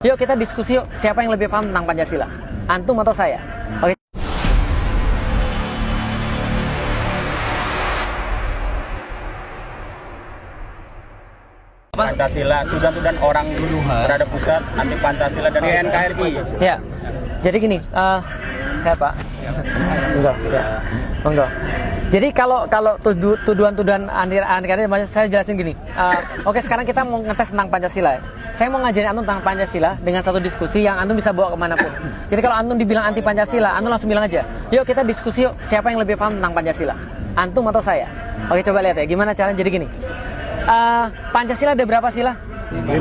Yuk kita diskusi yuk, siapa yang lebih paham tentang Pancasila? Antum atau saya? Oke. Pancasila, tuduhan orang terhadap pusat anti Pancasila dari NKRI. Ya, jadi gini, siapa? Enggak, ya. Enggak. Jadi kalau tuduhan-tuduhan anti saya jelasin gini. Oke, sekarang kita mau ngetes tentang Pancasila. Saya mau ngajarin antum tentang Pancasila dengan satu diskusi yang antum bisa bawa kemanapun. Jadi kalau antum dibilang anti Pancasila, antum langsung bilang aja, yuk kita diskusi yuk, siapa yang lebih paham tentang Pancasila? Antum atau saya? Oke, coba lihat ya, gimana caranya. Jadi gini, Pancasila ada berapa sila? 5. 1.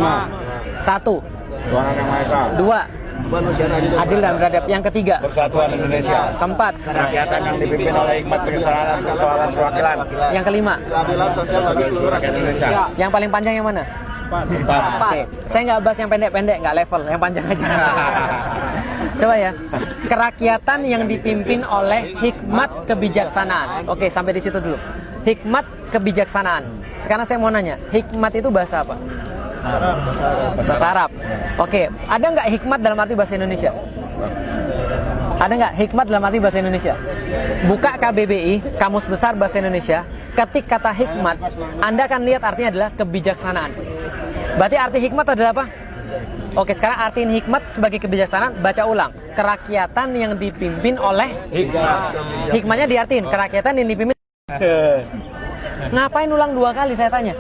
Tuhan Yang Maha Esa. 2. Adil dan beradab. Yang ketiga, Persatuan Indonesia. keempat, Kerakyatan yang dipimpin oleh hikmat kesetaraan persoalan perwakilan. yang kelima, Keadilan sosial bagi seluruh rakyat Indonesia. yang paling panjang yang mana? 4. Saya nggak bahas yang pendek-pendek, nggak level, yang panjang aja. Coba ya, kerakyatan yang dipimpin oleh hikmat kebijaksanaan. Oke, sampai di situ dulu. Hikmat kebijaksanaan. Sekarang saya mau nanya, hikmat itu bahasa apa? Bahasa Arab. Oke, ada nggak hikmat dalam arti bahasa Indonesia? Ada nggak hikmat dalam arti bahasa Indonesia? Buka KBBI, Kamus Besar Bahasa Indonesia, ketik kata hikmat, Anda akan lihat artinya adalah kebijaksanaan. Berarti arti hikmat adalah apa? Oke, sekarang artiin hikmat sebagai kebijaksanaan, baca ulang. Kerakyatan yang dipimpin oleh hikmatnya diartiin, kerakyatan yang dipimpin. Ngapain ulang 2 kali saya tanya?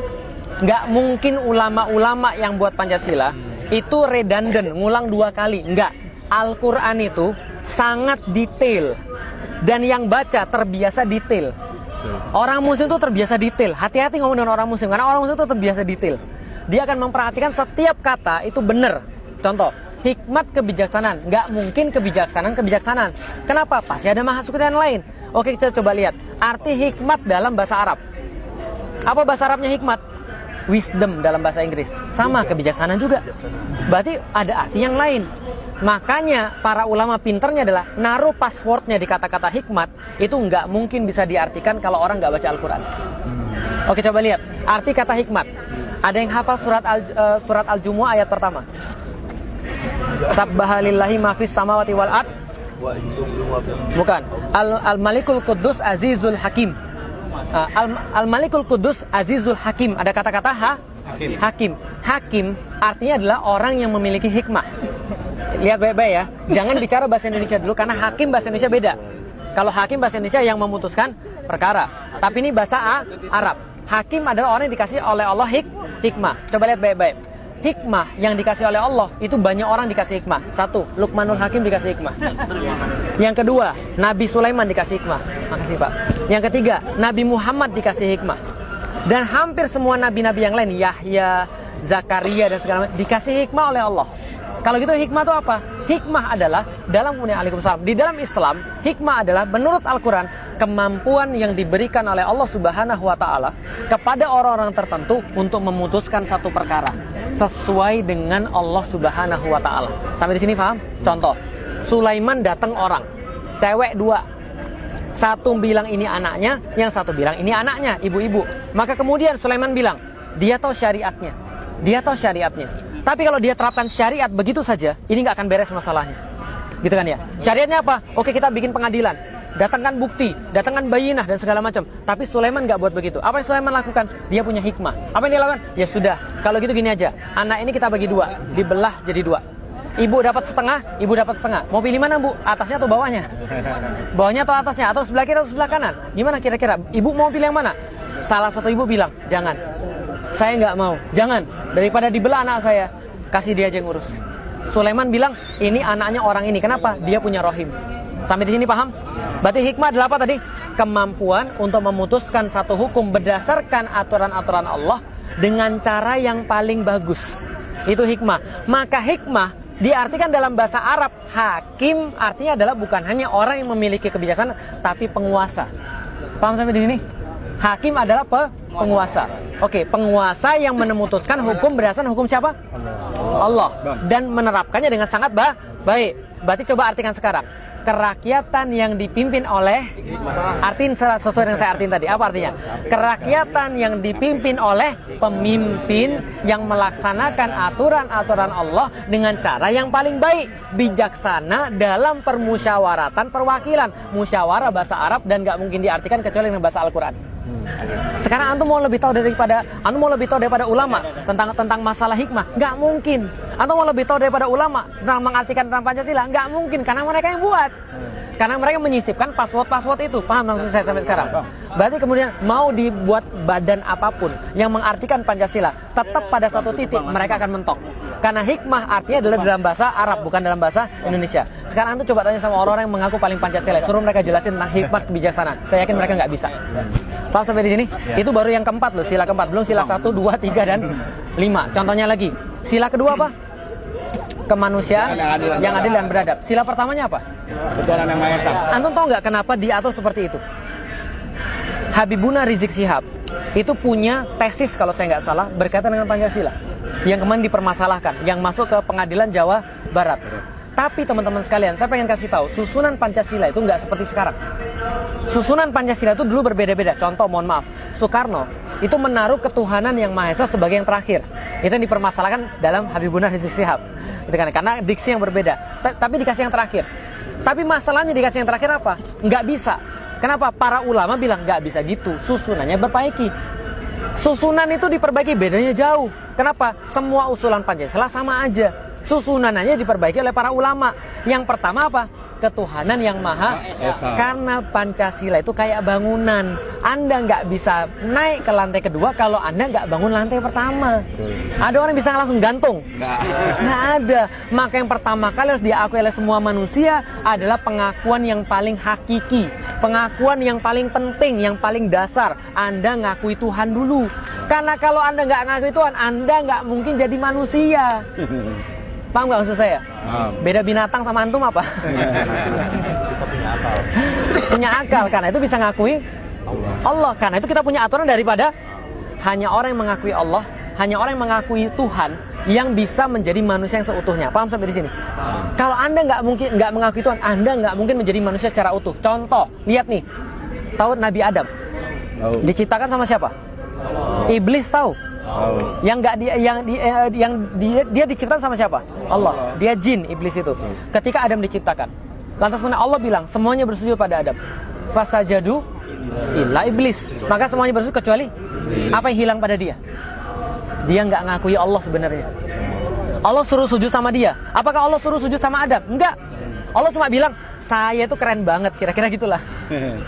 Nggak mungkin ulama-ulama yang buat Pancasila itu redundant, ngulang 2 kali. Nggak. Al-Quran itu sangat detail. Dan yang baca terbiasa detail. Orang muslim itu terbiasa detail. Hati-hati ngomong dengan orang muslim, karena orang muslim itu terbiasa detail. Dia akan memperhatikan setiap kata itu benar. Contoh, hikmat kebijaksanaan. Nggak mungkin kebijaksanaan. Kenapa? Pasti ada maksud yang lain. Oke, kita coba lihat. Arti hikmat dalam bahasa Arab. Apa bahasa Arabnya hikmat? Wisdom dalam bahasa Inggris. Sama, kebijaksanaan juga. Berarti ada arti yang lain. Makanya para ulama pinternya adalah naruh passwordnya di kata-kata hikmat. Itu nggak mungkin bisa diartikan kalau orang nggak baca Al-Quran. Oke, coba lihat. Arti kata hikmat. Ada yang hafal surat Al-Jumu'ah ayat pertama? Sabbahalillahi mafis samawati wal ard. Bukan. Al-Malikul Quddus Azizul Hakim. Al-Malikul Quddus Azizul Hakim. Ada kata-kata Hakim. Hakim artinya adalah orang yang memiliki hikmah. Lihat baik-baik ya. Jangan bicara bahasa Indonesia dulu, karena hakim bahasa Indonesia beda. Kalau hakim bahasa Indonesia yang memutuskan perkara. Tapi ini bahasa Arab. Hakim adalah orang yang dikasih oleh Allah hikmah. Coba lihat baik-baik. Hikmah yang dikasih oleh Allah itu banyak orang dikasih hikmah. 1. Luqmanul Hakim dikasih hikmah. Yang kedua, Nabi Sulaiman dikasih hikmah. Makasih Pak. Yang ketiga, Nabi Muhammad dikasih hikmah. Dan hampir semua nabi-nabi yang lain, Yahya, Zakaria dan segala macam, dikasih hikmah oleh Allah. Kalau gitu hikmah itu apa? Hikmah adalah di dalam Islam, hikmah adalah menurut Al-Quran kemampuan yang diberikan oleh Allah Subhanahu wa Ta'ala kepada orang-orang tertentu untuk memutuskan satu perkara sesuai dengan Allah Subhanahu wa Ta'ala. Sampai di sini paham? Contoh, Sulaiman datang orang, cewek 2. Satu bilang ini anaknya, yang satu bilang ini anaknya, ibu-ibu. Maka kemudian Sulaiman bilang, dia tahu syariatnya. Tapi kalau dia terapkan syariat begitu saja, ini nggak akan beres masalahnya. Gitu kan ya? Syariatnya apa? Oke, kita bikin pengadilan. Datangkan bukti, datangkan bayinah dan segala macam. Tapi Sulaiman nggak buat begitu. Apa yang Sulaiman lakukan? Dia punya hikmah. Apa yang dia lakukan? Ya sudah, kalau gitu gini aja. Anak ini kita bagi 2, dibelah jadi 2. Ibu dapat setengah, ibu dapat setengah. Mau pilih mana, Bu? Atasnya atau bawahnya? Bawahnya atau atasnya? Atau sebelah kiri atau sebelah kanan? Gimana kira-kira? Ibu mau pilih yang mana? Salah satu ibu bilang, jangan. Saya nggak mau. Jangan. Daripada dibelah anak saya, kasih dia aja yang ngurus. Sulaiman bilang, ini anaknya orang ini. Kenapa? Dia punya rohim. Sampai di sini paham? Berarti hikmah adalah apa tadi? Kemampuan untuk memutuskan satu hukum berdasarkan aturan-aturan Allah dengan cara yang paling bagus. Itu hikmah. Maka hikmah diartikan dalam bahasa Arab, hakim artinya adalah bukan hanya orang yang memiliki kebijaksanaan, tapi penguasa. Paham sampai di sini? Hakim adalah penguasa. Oke, penguasa yang memutuskan hukum berdasarkan hukum siapa? Allah. Dan menerapkannya dengan sangat baik. Berarti coba artikan sekarang. Kerakyatan yang dipimpin oleh, artiin sesuai dengan saya artiin tadi. Apa artinya? Kerakyatan yang dipimpin oleh pemimpin yang melaksanakan aturan-aturan Allah dengan cara yang paling baik, bijaksana dalam permusyawaratan perwakilan. Musyawarah bahasa Arab dan nggak mungkin diartikan kecuali dengan bahasa Al-Quran. Sekarang antum mau lebih tahu daripada ulama tentang masalah hikmah? Nggak mungkin. Antum mau lebih tahu daripada ulama tentang mengartikan tentang Pancasila? Nggak mungkin, karena mereka yang buat. Karena mereka menyisipkan password itu. Paham maksud saya sampai sekarang? Berarti kemudian mau dibuat badan apapun yang mengartikan Pancasila, tetap pada satu titik mereka akan mentok. Karena hikmah artinya adalah dalam bahasa Arab, bukan dalam bahasa Indonesia. Sekarang antum coba tanya sama orang-orang yang mengaku paling Pancasila, suruh mereka jelasin tentang hikmah kebijaksanaan. Saya yakin mereka nggak bisa. Paham sampai di sini? Itu baru yang keempat loh, sila keempat. Belum sila 1, 2, 3, dan 5. Contohnya lagi. Sila kedua apa? Kemanusiaan yang adil dan beradab. Sila pertamanya apa? Ketuhanan yang Maha Esa. Antum tahu nggak kenapa diatur seperti itu? Habibuna Rizik Syihab itu punya tesis, kalau saya nggak salah, berkaitan dengan Pancasila yang kemarin dipermasalahkan, yang masuk ke pengadilan Jawa Barat. Tapi teman-teman sekalian, saya pengen kasih tahu, susunan Pancasila itu nggak seperti sekarang. Susunan Pancasila itu dulu berbeda-beda. Contoh, mohon maaf, Soekarno itu menaruh ketuhanan yang Maha Esa sebagai yang terakhir. Itu yang dipermasalahkan dalam Habibuna Rizik Syihab. Itu kan, karena diksi yang berbeda. Tapi dikasih yang terakhir. Tapi masalahnya dikasih yang terakhir apa? Nggak bisa. Kenapa? Para ulama bilang nggak bisa gitu. Susunannya diperbaiki. Susunan itu diperbaiki, bedanya jauh. Kenapa? Semua usulan Pancasila sama aja. Susunannya diperbaiki oleh para ulama. Yang pertama apa? Ketuhanan yang Maha Esa. Karena Pancasila itu kayak bangunan. Anda nggak bisa naik ke lantai kedua kalau Anda nggak bangun lantai pertama. Ada orang yang bisa langsung gantung? Nggak ada. Maka yang pertama kali harus diakui oleh semua manusia adalah pengakuan yang paling hakiki, pengakuan yang paling penting, yang paling dasar. Anda ngakui Tuhan dulu. Karena kalau Anda nggak ngakui Tuhan, Anda nggak mungkin jadi manusia. Paham nggak maksud saya? Beda binatang sama antum apa? Punya akal, karena itu bisa ngakui Allah. Karena itu kita punya aturan daripada hanya orang yang mengakui Allah, hanya orang yang mengakui Tuhan yang bisa menjadi manusia yang seutuhnya. Paham sampai di sini? Kalau Anda nggak mengakui Tuhan, Anda nggak mungkin menjadi manusia secara utuh. Contoh, lihat nih, tahu Nabi Adam diciptakan sama siapa? Iblis, tahu? Yang dia diciptakan sama siapa? Allah. Dia jin, iblis itu. Ketika Adam diciptakan, lantas mana Allah bilang semuanya bersujud pada Adam. Fasajadu illa iblis. Maka semuanya bersujud kecuali apa yang hilang pada dia? Dia nggak ngakui Allah sebenarnya. Allah suruh sujud sama dia. Apakah Allah suruh sujud sama Adam? Enggak. Allah cuma bilang, saya itu keren banget, kira-kira gitulah.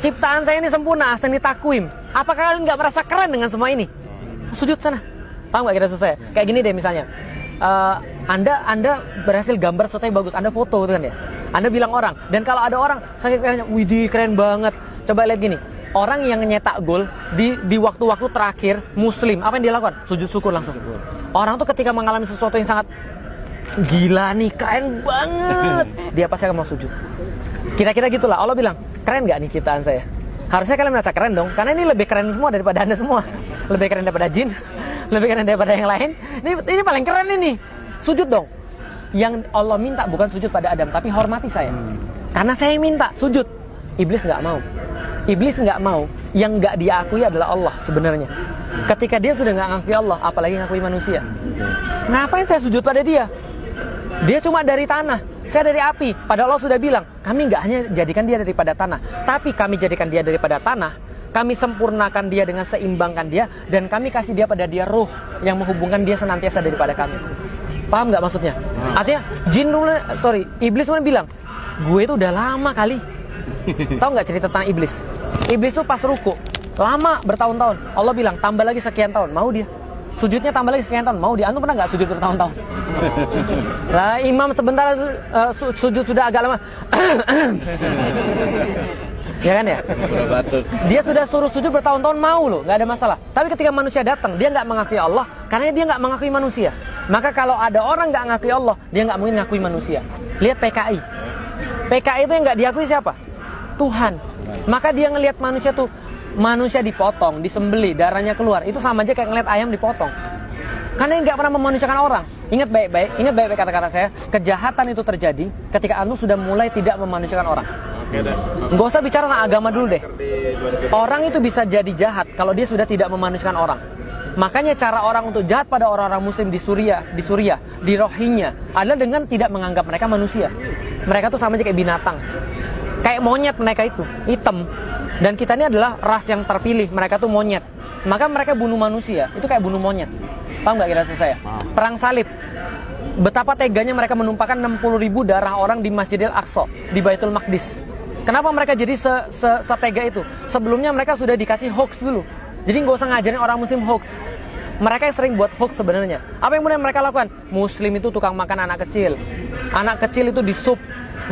Ciptaan saya ini sempurna, ahsani takwim. Apakah kalian nggak merasa keren dengan semua ini? Sujud sana. Paham gak kira saya? Kayak gini deh misalnya, Anda berhasil gambar sesuatu yang bagus, Anda foto itu kan ya. Anda bilang orang, dan kalau ada orang sakit kayaknya, widih keren banget. Coba lihat gini, orang yang nyetak gol di waktu-waktu terakhir Muslim, apa yang dia lakukan? Sujud syukur langsung. Orang tuh ketika mengalami sesuatu yang sangat gila nih, keren banget, dia pasti akan mau sujud. Kira-kira gitulah. Allah bilang, keren gak nih ciptaan saya? Harusnya kalian merasa keren dong, karena ini lebih keren semua daripada Anda semua. Lebih keren daripada jin, lebih keren daripada yang lain. Ini paling keren ini. Sujud dong. Yang Allah minta bukan sujud pada Adam, tapi hormati saya. Karena saya yang minta, sujud. Iblis nggak mau. Iblis nggak mau. Yang nggak diakui adalah Allah sebenarnya. Ketika dia sudah nggak ngakui Allah, apalagi ngakui manusia. Ngapain saya sujud pada dia? Dia cuma dari tanah, saya dari api. Padahal Allah sudah bilang, kami nggak hanya jadikan dia daripada tanah, tapi kami jadikan dia daripada tanah. Kami sempurnakan dia dengan seimbangkan dia, dan kami kasih dia pada dia ruh yang menghubungkan dia senantiasa daripada kami. Paham nggak maksudnya? Artinya iblis mulai bilang, gue itu udah lama kali. Tahu nggak cerita tentang iblis? Iblis tuh pas ruku, lama bertahun-tahun. Allah bilang tambah lagi sekian tahun, mau dia. Sujudnya tambah lagi sekian tahun, mau dia. Antum pernah nggak sujud bertahun-tahun? Lah imam sebentar sujud sudah agak lama. Ya kan ya? Dia sudah suruh sujud bertahun-tahun, mau loh, nggak ada masalah. Tapi ketika manusia datang, dia nggak mengakui Allah, karena dia nggak mengakui manusia. Maka kalau ada orang nggak mengakui Allah, dia nggak mungkin mengakui manusia. Lihat PKI. PKI itu yang nggak diakui siapa? Tuhan. Maka dia ngelihat manusia tuh, manusia dipotong, disembeli, darahnya keluar. Itu sama aja kayak ngelihat ayam dipotong. Karena dia nggak pernah memanusiakan orang. Ingat baik-baik kata-kata saya. Kejahatan itu terjadi ketika antum sudah mulai tidak memanusiakan orang. Nggak usah bicara tentang agama dulu deh. Orang itu bisa jadi jahat kalau dia sudah tidak memanusiakan orang. Makanya cara orang untuk jahat pada orang-orang muslim di Suriah, di Rohingya adalah dengan tidak menganggap mereka manusia. Mereka tuh sama aja kayak binatang. Kayak monyet mereka itu, hitam. Dan kita ini adalah ras yang terpilih, mereka tuh monyet. Maka mereka bunuh manusia, itu kayak bunuh monyet. Paham nggak kira-kira saya? Perang salib. Betapa teganya mereka menumpahkan 60.000 darah orang di Masjidil Aqsa, di Baitul Maqdis. Kenapa mereka jadi setega itu? Sebelumnya mereka sudah dikasih hoax dulu. Jadi nggak usah ngajarin orang muslim hoax. Mereka yang sering buat hoax sebenarnya. Apa yang kemudian mereka lakukan? Muslim itu tukang makan anak kecil. Anak kecil itu disup.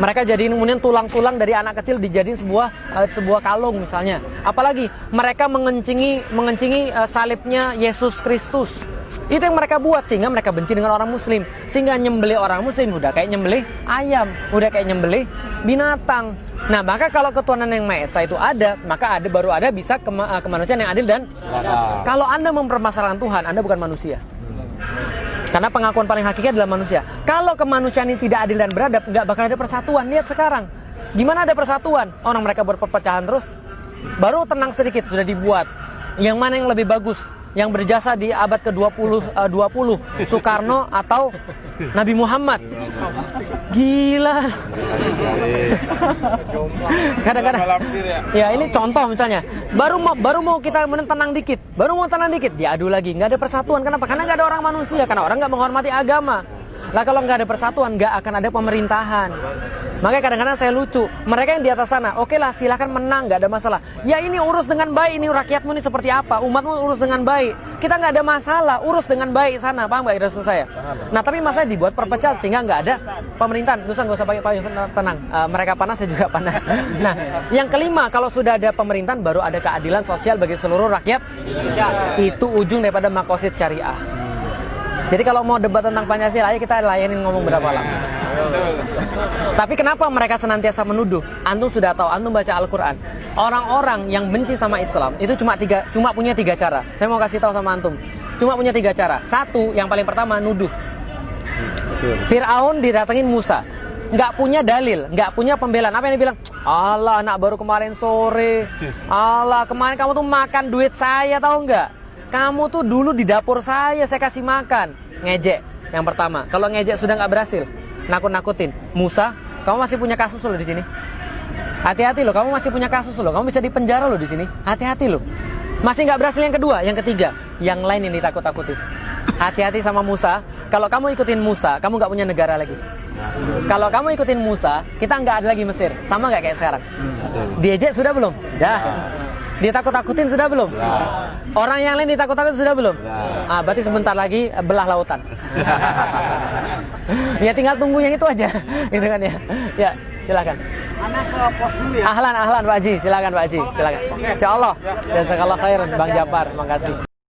Mereka jadiin kemudian tulang-tulang dari anak kecil dijadiin sebuah kalung misalnya. Apalagi mereka mengencingi salibnya Yesus Kristus. Itu yang mereka buat sehingga mereka benci dengan orang muslim. Sehingga nyembelih orang muslim udah kayak nyembelih ayam, udah kayak nyembelih binatang. Nah, maka kalau ketuhanan yang Maha Esa itu ada, maka baru ada bisa kemanusiaan yang adil dan kalau Anda mempermasalahkan Tuhan, Anda bukan manusia. Karena pengakuan paling hakiki adalah manusia. Kalau kemanusiaan ini tidak adil dan beradab, nggak bakal ada persatuan. Lihat sekarang, gimana ada persatuan? Orang mereka buat perpecahan terus. Baru tenang sedikit sudah dibuat. Yang mana yang lebih bagus? Yang berjasa di abad ke-20, Soekarno atau Nabi Muhammad? Gila. Kadang-kadang ya ini contoh misalnya. Baru mau kita tenang dikit. Diadu lagi. Nggak ada persatuan. Kenapa? Karena nggak ada orang manusia. Karena orang nggak menghormati agama. Lah kalau nggak ada persatuan, nggak akan ada pemerintahan. Makanya kadang-kadang saya lucu. Mereka yang di atas sana, oke lah silahkan menang, nggak ada masalah. Ya ini urus dengan baik, ini rakyatmu ini seperti apa, umatmu urus dengan baik. Kita nggak ada masalah, urus dengan baik sana, paham nggak kira saya? Nah tapi masalah dibuat perpecahan sehingga nggak ada pemerintahan. Terus nggak usah pakai payung, tenang. Mereka panas, saya juga panas. Nah yang kelima, kalau sudah ada pemerintahan, baru ada keadilan sosial bagi seluruh rakyat. Itu ujung daripada maqasid syariah. Jadi kalau mau debat tentang Pancasila, ayo kita layanin ngomong berapa lama. Tapi kenapa mereka senantiasa menuduh? Antum sudah tahu, antum baca Al-Quran. Orang-orang yang benci sama Islam itu cuma punya 3 cara. Saya mau kasih tahu sama antum. Cuma punya 3 cara. Satu, yang paling pertama nuduh. Fir'aun didatengin Musa, nggak punya dalil, nggak punya pembelaan. Apa yang dia bilang? Allah, anak baru kemarin sore. Allah, kemarin kamu tuh makan duit saya, tahu nggak? Kamu tuh dulu di dapur saya kasih makan. Ngejek yang pertama. Kalau ngejek sudah nggak berhasil, nakut-nakutin. Musa, kamu masih punya kasus loh di sini. Hati-hati loh, kamu masih punya kasus loh. Kamu bisa dipenjara loh di sini. Hati-hati loh. Masih nggak berhasil yang kedua, yang ketiga, yang lain yang ditakut-takutin. Hati-hati sama Musa. Kalau kamu ikutin Musa, kamu nggak punya negara lagi. Kalau kamu ikutin Musa, kita nggak ada lagi Mesir. Sama nggak kayak sekarang? Diejek sudah belum? Dah. Ditakut-takutin sudah belum? Orang yang lain ditakut-takutin sudah belum? Berarti sebentar lagi belah lautan. Ya tinggal tunggu yang itu aja, gitu kan ya. Ya, silakan. Anak ke pos dulu ya. Ahlan Pak Haji, silakan Pak Haji, silakan. Insyaallah. Jazakallah khairan Bang Japar, makasih.